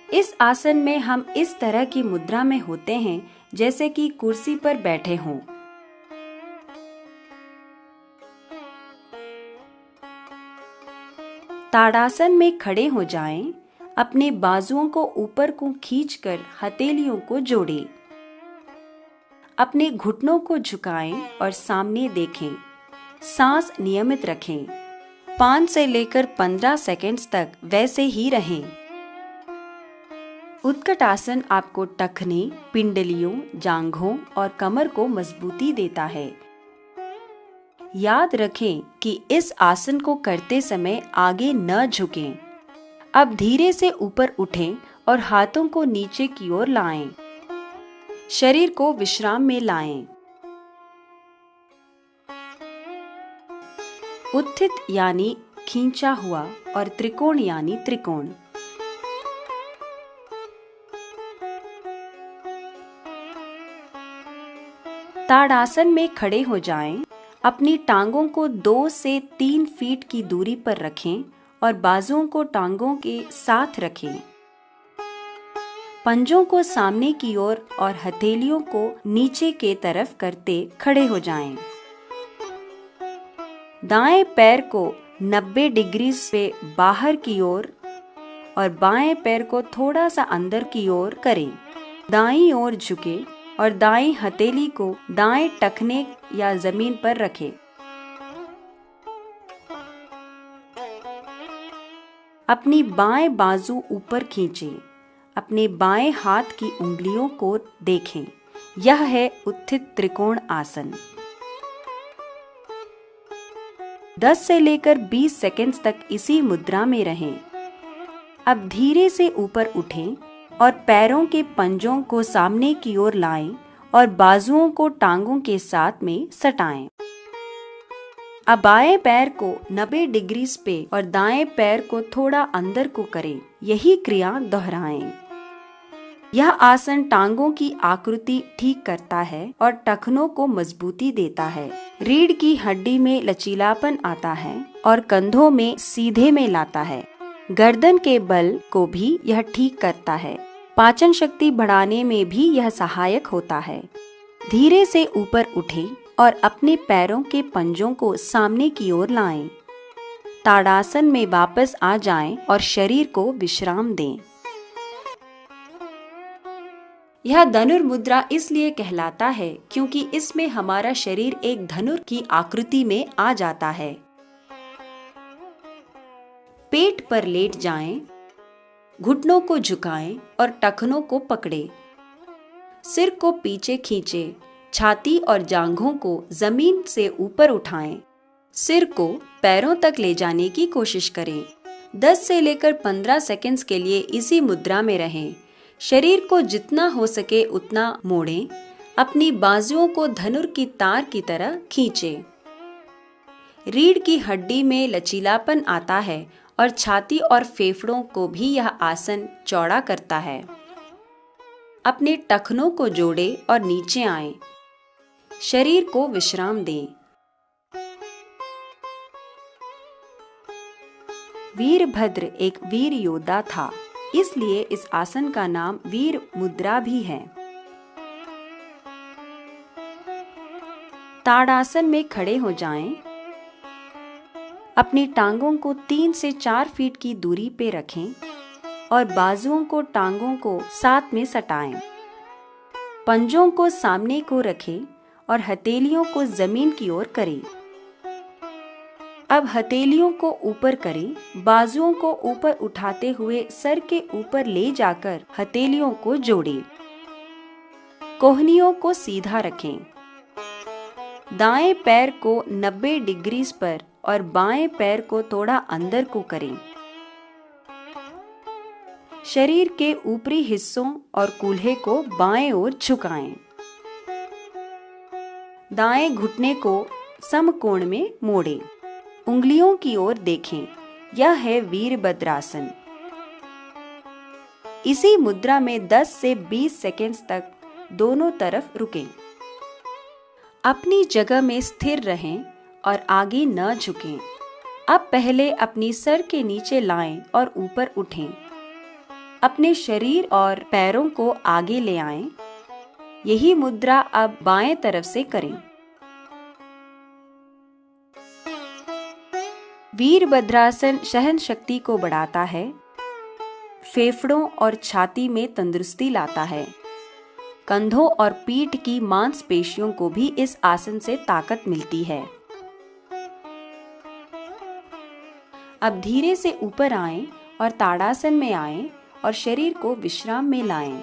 इस आसन में हम इस तरह की मुद्रा में होते हैं जैसे कि कुर्सी पर बैठे हों। ताड़ासन में खड़े हो जाएं। अपने बाजुओं को ऊपर को खींचकर हथेलियों को जोड़ें। अपने घुटनों को झुकाएं और सामने देखें। सांस नियमित रखें। 5 से लेकर 15 सेकंड्स तक वैसे ही रहें। उत्कट आसन आपको टखने, पिंडलियों, जांघों और कमर को मजबूती देता है। याद रखें कि इस आसन को करते समय आगे न झुकें। अब धीरे से ऊपर उठें और हाथों को नीचे की ओर लाएं। शरीर को विश्राम में लाएं। उत्थित यानी खींचा हुआ और त्रिकोण यानी त्रिकोण। ताड़ासन में खड़े हो जाएं। अपनी टांगों को 2 से 3 फीट की दूरी पर रखें और बाजुओं को टांगों के साथ रखें। पंजों को सामने की ओर और हथेलियों को नीचे के तरफ करते खड़े हो जाएं। दाएं पैर को 90 डिग्री से बाहर की ओर और बाएं पैर को थोड़ा सा अंदर की ओर करें। दाईं ओर झुके और दाईं हथेली को दाएं टखने या जमीन पर रखें। अपनी बाएं बाजू ऊपर खींचें। अपने बाएं हाथ की उंगलियों को देखें। यह है उत्थित त्रिकोण आसन। 10 से लेकर 20 सेकंड्स तक इसी मुद्रा में रहें। अब धीरे से ऊपर उठें और पैरों के पंजों को सामने की ओर लाएं और बाजुओं को टांगों के साथ में सटाएं। अब बाएं पैर को 90 डिग्री पे और दाएं पैर को थोड़ा अंदर को करें। यही क्रिया दोहराएं। यह आसन टांगों की आकृति ठीक करता है और टखनों को मजबूती देता है। रीढ़ की हड्डी में लचीलापन आता है और कंधों में सीधे में लाता है। गर्दन के बल को भी यह ठीक करता है। पाचन शक्ति बढ़ाने में भी यह सहायक होता है। धीरे से ऊपर उठें और अपने पैरों के पंजों को सामने की ओर लाएं। ताड़ासन में वापस आ जाएं और शरीर को विश्राम दें। यह धनुर्मुद्रा इसलिए कहलाता है क्योंकि इसमें हमारा शरीर एक धनुर की आकृति में आ जाता है। पेट पर लेट जाएं, घुटनों को झुकाएं और टखनों को पकड़ें। सिर को पीछे खींचें। छाती और जांघों को जमीन से ऊपर उठाएं। सिर को पैरों तक ले जाने की कोशिश करें। 10 से लेकर 15 सेकंड्स के लिए इसी मुद्रा में रहें। शरीर को जितना हो सके उतना मोड़ें। अपनी बाजुओं को धनुर की तार की तरह खींचें। रीढ़ की हड्डी में लचीलापन आता है और छाती और फेफड़ों को भी यह आसन चौड़ा करता है। अपने टखनों को जोड़ें और नीचे आएं। शरीर को विश्राम दें। वीरभद्र एक वीर योद्धा था, इसलिए इस आसन का नाम वीर मुद्रा भी है। ताड़ासन में खड़े हो जाएं। अपनी टांगों को 3 से 4 फीट की दूरी पे रखें और बाजुओं को टांगों को साथ में सटाएं। पंजों को सामने को रखें और हथेलियों को जमीन की ओर करें। अब हथेलियों को ऊपर करें। बाजुओं को ऊपर उठाते हुए सर के ऊपर ले जाकर हथेलियों को जोड़ें। कोहनियों को सीधा रखें। दाएं पैर को 90 डिग्री पर और बाएं पैर को थोड़ा अंदर को करें। शरीर के ऊपरी हिस्सों और कूल्हे को बाएं ओर झुकाएं। दाएं घुटने को समकोण में मोड़ें। उंगलियों की ओर देखें। यह है वीरभद्रासन। इसी मुद्रा में 10 से 20 सेकंड्स तक दोनों तरफ रुकें। अपनी जगह में स्थिर रहें और आगे न झुकें। अब पहले अपनी सर के नीचे लाएं और ऊपर उठें। अपने शरीर और पैरों को आगे ले आएं। यही मुद्रा अब बाएं तरफ से करें। वीरभद्रासन सहन शक्ति को बढ़ाता है, फेफड़ों और छाती में तंदुरुस्ती लाता है। कंधों और पीठ की मांसपेशियों को भी इस आसन से ताकत मिलती है। अब धीरे से ऊपर आएं और ताड़ासन में आएं और शरीर को विश्राम में लाएं।